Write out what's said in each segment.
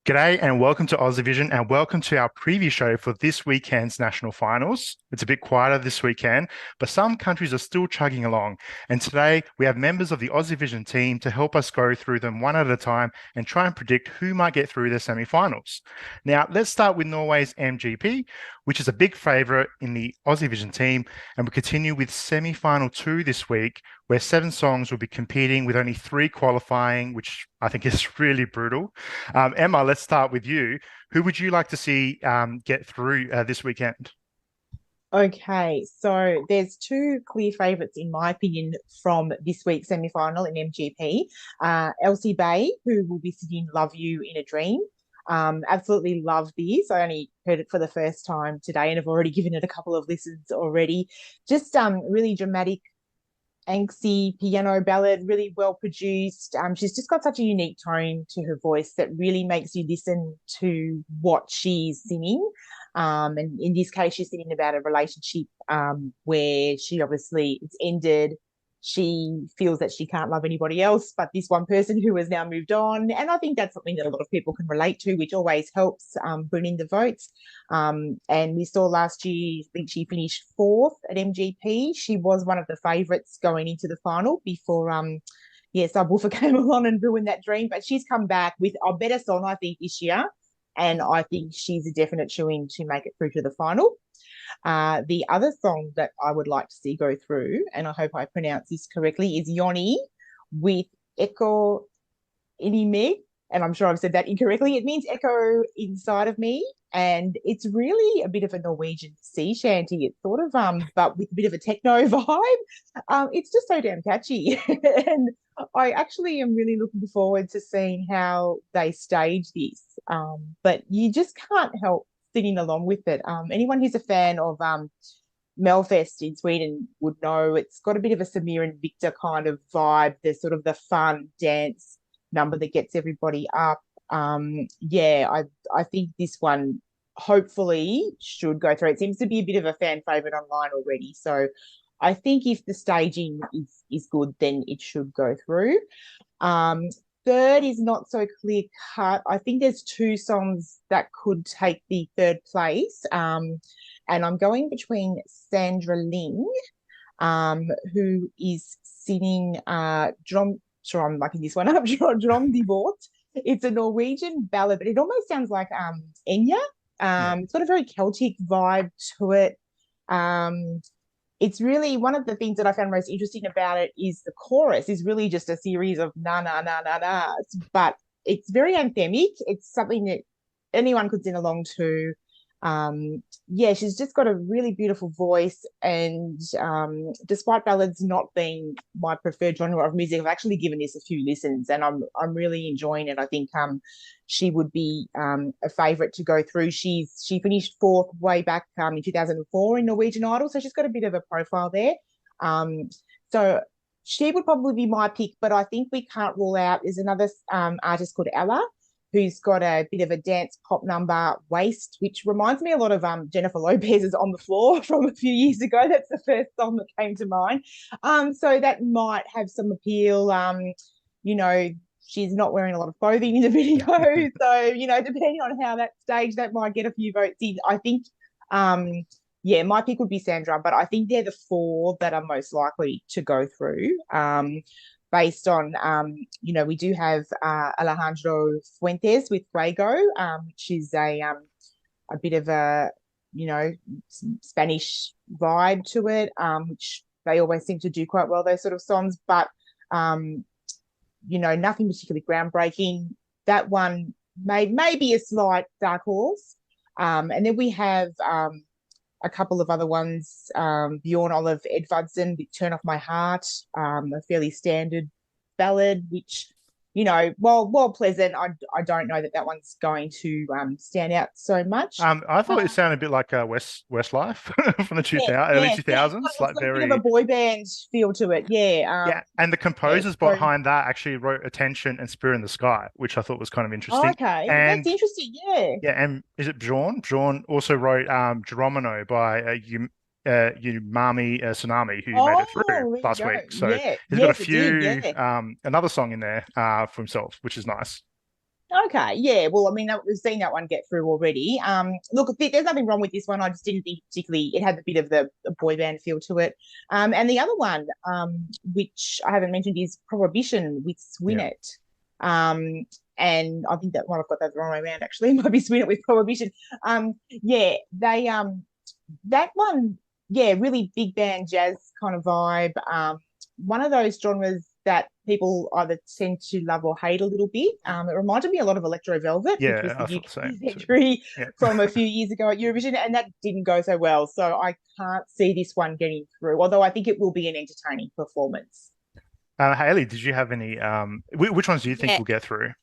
G'day and welcome to Vision and welcome to our preview show for this weekend's national finals. It's a bit quieter this weekend, but some countries are still chugging along. And today we have members of the Vision team to help us go through them one at a time and try and predict who might get through the semi-finals. Now, let's start with Norway's MGP, which is a big favourite in the Vision team. And we continue with semi-final 2 this week, where 7 songs will be competing with only 3 qualifying, which I think is really brutal. Emma, let's start with you. Who would you like to see get through this weekend? Okay, so there's two clear favourites in my opinion from this week's semi-final in MGP. Elsie Bay, who will be singing "Love You in a Dream." Absolutely love this. I only heard it for the first time today, and have already given it a couple of listens already. Just really dramatic, angsty piano ballad, really well produced. She's just got such a unique tone to her voice that really makes you listen to what she's singing. And in this case, she's singing about a relationship where she obviously it's ended. She feels that she can't love anybody else but this one person who has now moved on. And I think that's something that a lot of people can relate to, which always helps bring in the votes. And we saw last year, I think she finished fourth at MGP. She was one of the favourites going into the final before Subwoofer came along and ruined that dream. But she's come back with a better song, I think, this year. And I think she's a definite shoo-in to make it through to the final. The other song that I would like to see go through, and I hope I pronounce this correctly, is Yoni with Echo Inime. And I'm sure I've said that incorrectly. It means echo inside of me. And it's really a bit of a Norwegian sea shanty. It's sort of but with a bit of a techno vibe. It's just so damn catchy. And I actually am really looking forward to seeing how they stage this. But you just can't help singing along with it. Anyone who's a fan of Melfest in Sweden would know it's got a bit of a Samir and Victor kind of vibe. There's sort of the fun dance number that gets everybody up. I think this one hopefully should go through. It seems to be a bit of a fan favorite online already. So I think if the staging is good, then it should go through. Third is not so clear cut. I think there's 2 songs that could take the third place. And I'm going between Sandra Ling, who is singing Drom, sure I'm mucking this one up, Drom Divort. It's a Norwegian ballad, but it almost sounds like Enya. It's got a very Celtic vibe to it. It's really one of the things that I found most interesting about it is the chorus is really just a series of na na na na na, but it's very anthemic. It's something that anyone could sing along to. She's just got a really beautiful voice, and despite ballads not being my preferred genre of music, I've actually given this a few listens, and I'm really enjoying it. I think she would be a favourite to go through. She finished fourth way back in 2004 in Norwegian Idol, so she's got a bit of a profile there. So she would probably be my pick, but I think we can't rule out. There's another artist called Ella, who's got a bit of a dance pop number, Waste, which reminds me a lot of Jennifer Lopez's On the Floor from a few years ago. That's the first song that came to mind. So that might have some appeal. She's not wearing a lot of clothing in the video. So, depending on how that's staged, that might get a few votes in. I think, my pick would be Sandra, but I think they're the 4 that are most likely to go through. Based on, we do have Alejandro Fuentes with Fuego, which is a bit of a, Spanish vibe to it, which they always seem to do quite well, those sort of songs, but, nothing particularly groundbreaking. That one may be a slight dark horse. And then we have a couple of other ones, Bjorn Olive Edvardsen with Turn Off My Heart, a fairly standard ballad, which, while pleasant, I don't know that one's going to stand out so much. I thought it sounded a bit like Westlife from the early 2000s, It's like got a very bit of a boy band feel to it, yeah. yeah. And the composers So, behind that actually wrote Attention and Spirit in the Sky, which I thought was kind of interesting. okay, that's And interesting, yeah. yeah, and is it Bjorn? Bjorn also wrote Geronimo by Umami Tsunami, who made it Oh, through there you last go. week. So Yeah, he's got a yes, it did, few yeah. another song in there for himself, which is nice. Okay, yeah. Well, I mean, we've seen that one get through already. Look, there's nothing wrong with this one. I just didn't think particularly it had a bit of the boy band feel to it. And the other one, which I haven't mentioned, is Prohibition with Swin Yeah. It. And I think that one I've got that the wrong way around. Actually, it might be Swin It with Prohibition. Yeah, they that one, yeah, really big band jazz kind of vibe. One of those genres that people either tend to love or hate a little bit. It reminded me a lot of Electro Velvet, which was Yeah, the I thought the same UK's too. entry Yeah. from a few years ago at Eurovision, and that didn't go so well. So I can't see this one getting through, although I think it will be an entertaining performance. Hayley, did you have any which ones do you think Yeah. will get through?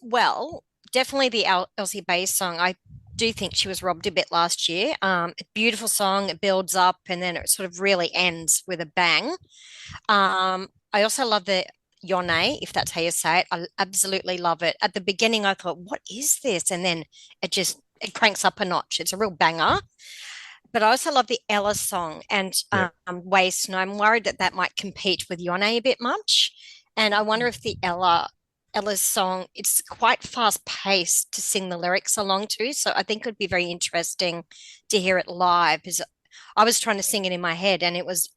Well, definitely the Elsie Bay song. I do think she was robbed a bit last year. A beautiful song, it builds up and then it sort of really ends with a bang. I also love the Yone, if that's how you say it. I absolutely love it. At the beginning, I thought, what is this? And then it cranks up a notch. It's a real banger. But I also love the Ella song and Yeah. Waste. And I'm worried that that might compete with Yone a bit much. And I wonder if the Ella's song, it's quite fast paced to sing the lyrics along to. So I think it would be very interesting to hear it live because I was trying to sing it in my head and it was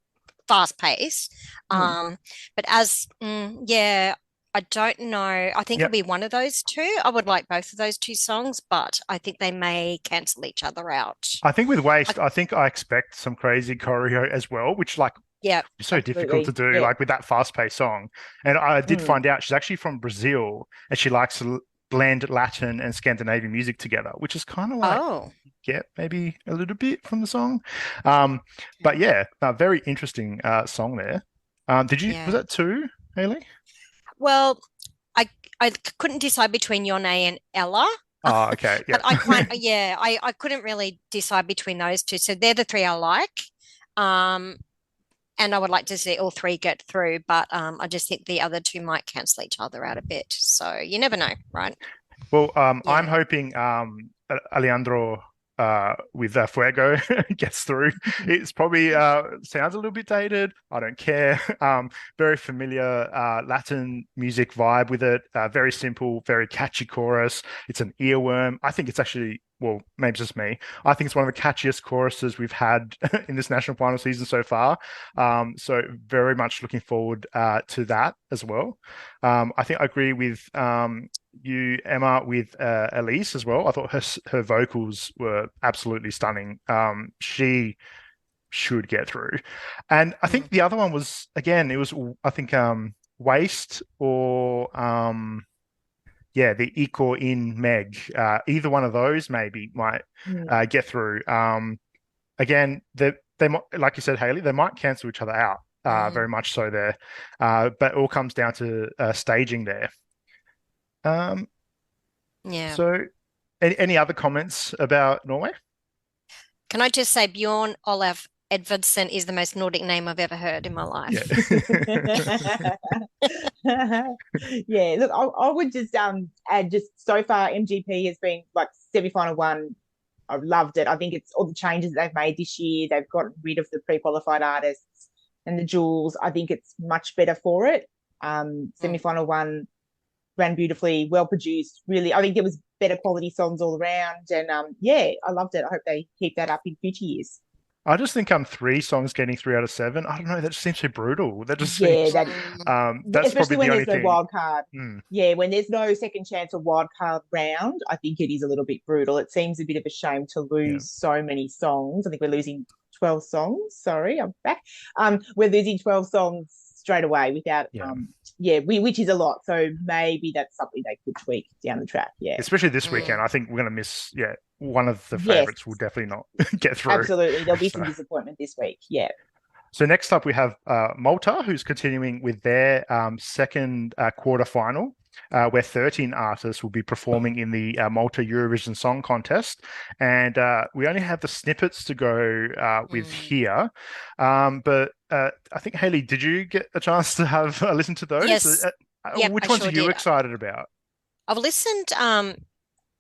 fast paced. Mm. But yeah, I don't know. I think it'll Yep. be one of those two. I would like both of those two songs, but I think they may cancel each other out. I think with I, Waste, I think I expect some crazy choreo as well, which like yeah, is so difficult to Absolutely. do, Yeah. like with that fast-paced song. And I did Mm. find out she's actually from Brazil and she likes to blend Latin and Scandinavian music together, which is kind of like oh, get maybe a little bit from the song. Um, but yeah, a very interesting song there. Was yeah. that two, Haley? Well, I I couldn't decide between Yone and Ella. Oh, okay. But Yeah. I couldn't really decide between those two. So they're the three I like. Um, and I would like to see all three get through, but I just think the other two might cancel each other out a bit. So you never know, right? Well, I'm Yeah. hoping Alejandro with Fuego gets through. It's probably sounds a little bit dated. I don't care. Very familiar Latin music vibe with it. Very simple, very catchy chorus. It's an earworm. I think it's actually, well, maybe it's just me. I think it's one of the catchiest choruses we've had in this national final season so far. So very much looking forward to that as well. I think I agree with you, Emma, with Elise as well. I thought her vocals were absolutely stunning. She should get through, and I think Mm. the other one was again. It was I think Waste or yeah, the Eco in Meg. Either one of those maybe might Mm. get through. Again, they might, like you said, Haley, they might cancel each other out. Very Mm. much so there, but it all comes down to staging there. Um, Yeah. so, any other comments about Norway? Can I just say Bjorn Olaf Edvardsson is the most Nordic name I've ever heard in my Yeah. life. Yeah, look, I would just add just so far MGP has been like semi-final one. I've loved it. I think it's all the changes they've made this year. They've gotten rid of the pre-qualified artists and the jewels. I think it's much better for it. Mm. Semi-final one ran beautifully, well produced. Really, I think there was better quality songs all around, and yeah, I loved it. I hope they keep that up in future years. I just think three songs getting 3 out of 7. I don't know. That just seems so brutal. That just Yeah, seems that that's probably especially the when only there's no thing. wild card. Mm, Yeah, when there's no second chance or wild card round, I think it is a little bit brutal. It seems a bit of a shame to yeah, lose so many songs. I think we're losing 12 songs. Sorry, I'm back. We're losing 12 songs straight away without yeah. yeah, which is a lot. So maybe that's something they could tweak down the track. Yeah. Especially this weekend, Mm. I think we're going to miss. Yeah, one of the Yes, favorites will definitely not get through. absolutely. There'll be So. some disappointment this week. Yeah. So next up, we have Malta, who's continuing with their second quarterfinal, where 13 artists will be performing in the Malta Eurovision Song Contest. And we only have the snippets to go with Mm. here. But I think, Hayley, did you get a chance to have a listen to those? Yes. Yep, Which I ones are sure you did. excited about? I've listened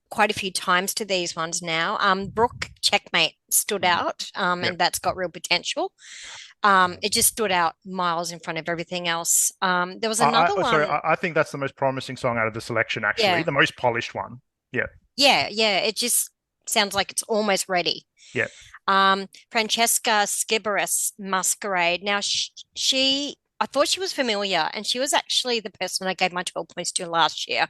quite a few times to these ones now. Brooke Checkmate stood out, Yep. and that's got real potential. It just stood out miles in front of everything else. There was another Sorry, one. I think that's the most promising song out of the selection, actually, Yeah, the most polished one. Yeah, yeah. It just sounds like it's almost ready. yeah. Francesca Skibaris Masquerade. Now, I thought she was familiar, and she was actually the person I gave my 12 points to last year.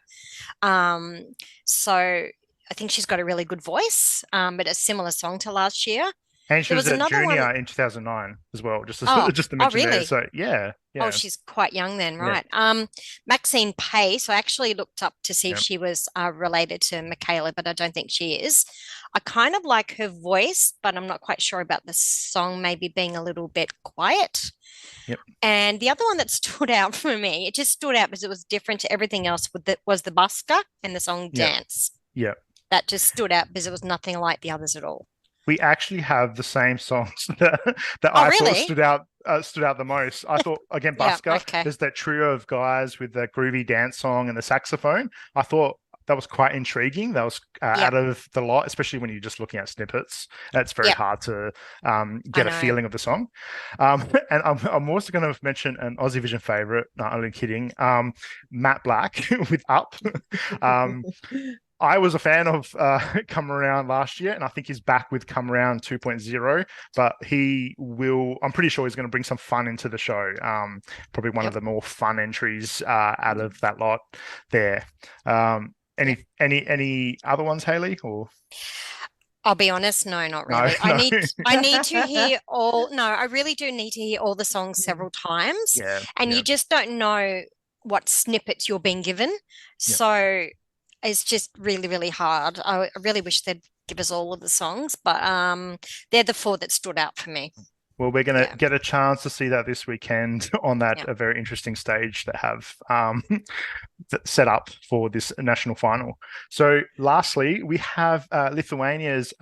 Um, so I think she's got a really good voice, but a similar song to last year. And she There was was a another one. junior in 2009 as well, Oh, just to oh, mention there. really? So yeah, Oh, yeah, she's quite young then, yeah, right? Maxine Pace. I actually looked up to see if yeah. she was related to Michaela, but I don't think she is. I kind of like her voice, but I'm not quite sure about the song maybe being a little bit quiet. Yep. And the other one that stood out for me, it just stood out because it was different to everything else, was the busker and the song Yeah. Dance. Yeah. That just stood out because it was nothing like the others at all. We actually have the same songs that Oh, I thought really? stood out the most. I thought again, Yeah, Busker. okay. There's that trio of guys with the groovy dance song and the saxophone. I thought that was quite intriguing. That was out Yep, of the lot, especially when you're just looking at snippets. It's very yep, hard to I get a know. feeling of the song. And I'm also going to mention an Aussie Vision favorite. No, I'm only kidding. Matt Black with Up. Um, I was a fan of Come Around last year, and I think he's back with Come Around 2.0, but I'm pretty sure he's going to bring some fun into the show. Probably one of Yep. the more fun entries out of that lot there. Any other ones, Hayley? Or I'll be honest, no, not no, really. I no. need I need to hear all, no, I really do need to hear all the songs several times, Yeah, and yeah, you just don't know what snippets you're being given. yeah. So it's just really, really hard. I really wish they'd give us all of the songs, but they're the four that stood out for me. Well, we're going to Yeah, get a chance to see that this weekend on that yeah. a very interesting stage that have set up for this national final. So, lastly, we have Lithuania's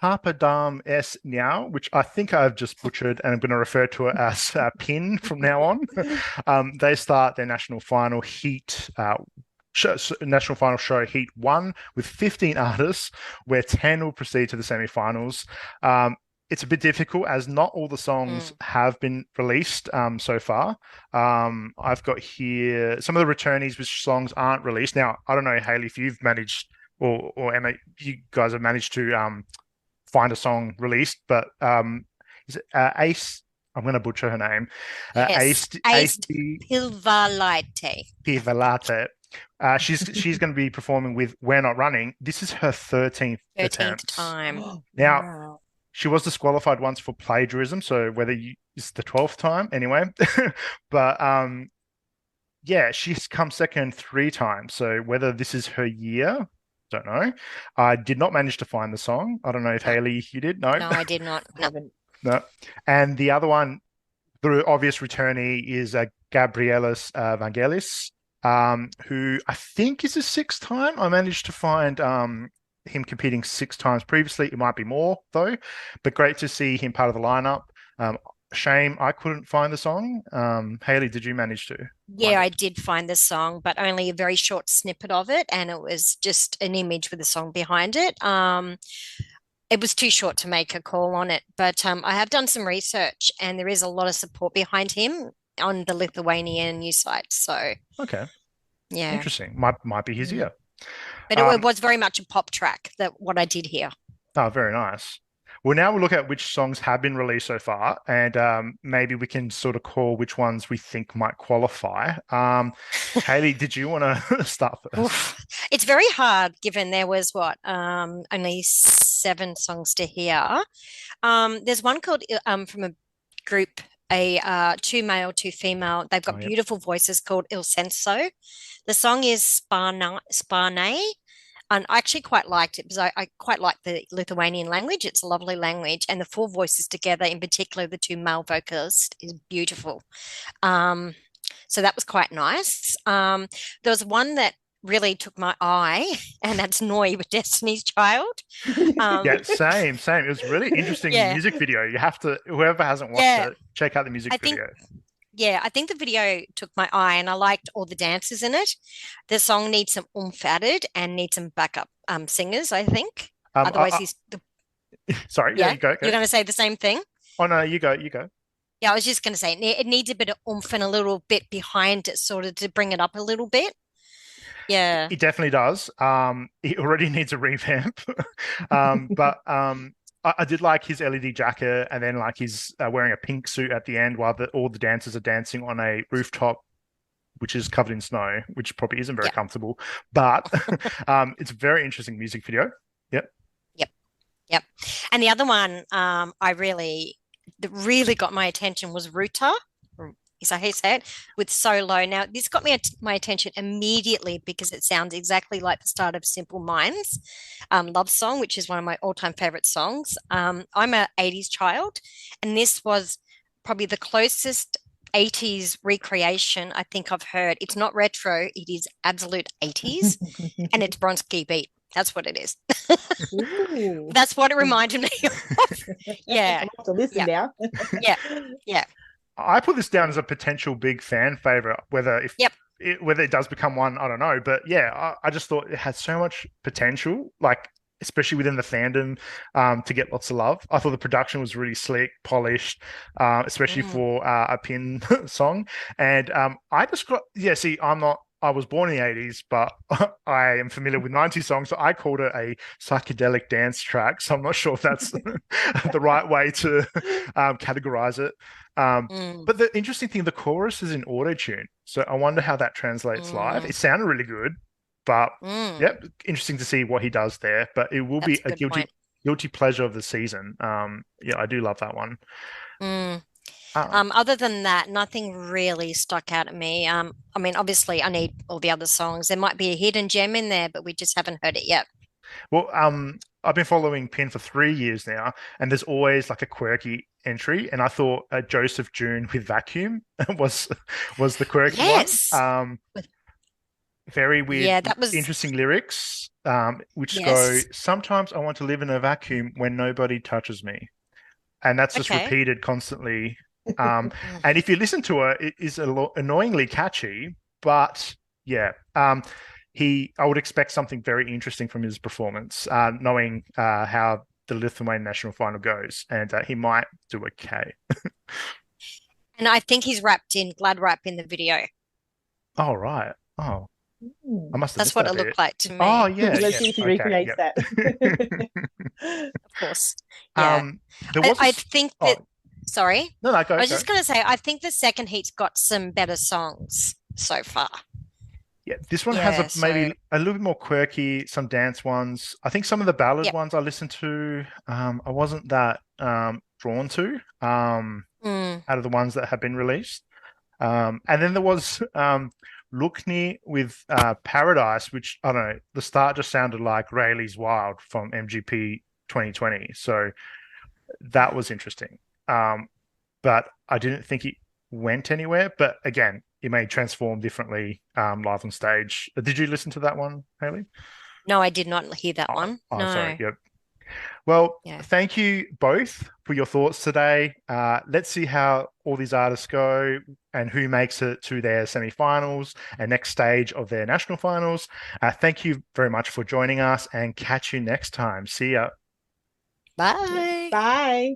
Papadom S Now, which I think I've just butchered, and I'm going to refer to it as PIN from now on. They start their national final heat. National final show heat 1 with 15 artists, where 10 will proceed to the semi-finals. It's a bit difficult as not all the songs have been released so far. I've got here some of the returnees which songs aren't released. Now, I don't know, Hayley, if you've managed or Emma, you guys have managed to find a song released, but is it Ace? I'm going to butcher her name. Yes, Ace Aced Pilvalite. Pivalate. She's going to be performing with We're Not Running. This is her 13th 13th attempt. time. Now, Wow. she was disqualified once for plagiarism, so it's the 12th time anyway. But yeah, she's come second 3 times. So whether this is her year, don't know. I did not manage to find the song. I don't know if No, Hayley, you did. No, no, I did not. I No. haven't. no. And the other one, the obvious returnee is Gabrielis Vangelis, who I think is a 6th time. I managed to find him competing 6 times previously. It might be more though, but great to see him part of the lineup. Shame I couldn't find the song. Hayley, did you manage to find Yeah, it? I did find the song, but only a very short snippet of it, and it was just an image with the song behind it. It was too short to make a call on it, but I have done some research, and there is a lot of support behind him on the Lithuanian news site. So Okay, yeah, interesting. Might be his year. but it was very much a pop track, that what I did hear. Oh, very nice. Well, now we'll look at which songs have been released so far, and maybe we can sort of call which ones we think might qualify. Hayley, did you want to start first? Oof. It's very hard given there was only 7 songs to hear. There's one called from a group, 2 male, 2 female. They've got Oh, yep. beautiful voices, called Il Senso. The song is Sparne, and I actually quite liked it because I quite like the Lithuanian language. It's a lovely language, and the 4 voices together, in particular the 2 male vocalists, is beautiful. So that was quite nice. There was one that really took my eye, and that's Noi with Destiny's Child. Yeah, same. It was really interesting Yeah, music video. You have to, whoever hasn't watched yeah. it, check out the music I think video. yeah, I think the video took my eye and I liked all the dances in it. The song needs some oomph added and needs some backup singers, I think. Um, Otherwise, he's sorry, yeah, yeah, you go, you're go. going to say the same thing. Oh no, you go, you go. Yeah, I was just going to say it needs a bit of oomph and a little bit behind it, sort of to bring it up a little bit. Yeah. It definitely does. It already needs a revamp. But I did like his LED jacket, and then like he's wearing a pink suit at the end while all the dancers are dancing on a rooftop, which is covered in snow, which probably isn't very Yeah. comfortable. But it's a very interesting music video. Yep. Yep. Yep. And the other one, that really got my attention was Ruta. Is that how you say it? With Solo. Now, this got my attention immediately because it sounds exactly like the start of Simple Minds love song, which is one of my all-time favorite songs. I'm a 80s child, and this was probably the closest 80s recreation I think I've heard. It's not retro, it is absolute 80s, and it's Bronski beat. That's what it is. Ooh. That's what it reminded me of. Yeah. I'll have to listen now. Yeah. Yeah. I put this down as a potential big fan favorite. Yep. Whether it does become one, I don't know. But yeah, I just thought it had so much potential, like especially within the fandom, to get lots of love. I thought the production was really slick, polished, especially for a Pin song. And I just got See, I was born in the 80s, but I am familiar with 90s songs, so I called it a psychedelic dance track. So I'm not sure if that's the right way to categorize it. But the interesting thing, the chorus is in auto tune. So I wonder how that translates live. It sounded really good, but yep, interesting to see what he does there. But it will That's be a guilty pleasure of the season. Yeah, I do love that one. Other than that, nothing really stuck out at me. I mean, obviously, I need all the other songs. There might be a hidden gem in there, but we just haven't heard it yet. Well, I've been following Pin for 3 years now, and there's always like a quirky entry. And I thought Joseph June with Vacuum was the quirky Yes. one. Very weird, Yeah, that was interesting lyrics, which go, yes. sometimes I want to live in a vacuum when nobody touches me. And that's just Okay. repeated constantly. And if you listen to it, it is annoyingly catchy, but yeah. I would expect something very interesting from his performance, knowing how the Lithuanian national final goes, and he might do okay. And I think he's glad wrap in the video. Oh, right. Oh, I must have That's missed what that it bit. looked like to me. Oh, yeah. Let's Yes. see if he Okay. recreates Yep. that. Of course. Yeah. There was I think that, sorry. No, I go. was just going to say, I think the second heat's got some better songs so far. Yeah, this one Yeah, has maybe a little bit more quirky, some dance ones. I think some of the ballad Yep. ones I listened to, I wasn't that drawn to out of the ones that have been released. And then there was Lookney with Paradise, which I don't know, the start just sounded like Rayleigh's Wild from MGP 2020. So that was interesting. But I didn't think it went anywhere. But again, it may transform differently live on stage. Did you listen to that one, Hayley? No, I did not hear that one. Oh, No. sorry. Yep. Well, Yeah. thank you both for your thoughts today. Let's see how all these artists go and who makes it to their semi-finals and next stage of their national finals. Thank you very much for joining us, and catch you next time. See ya. Bye. Bye.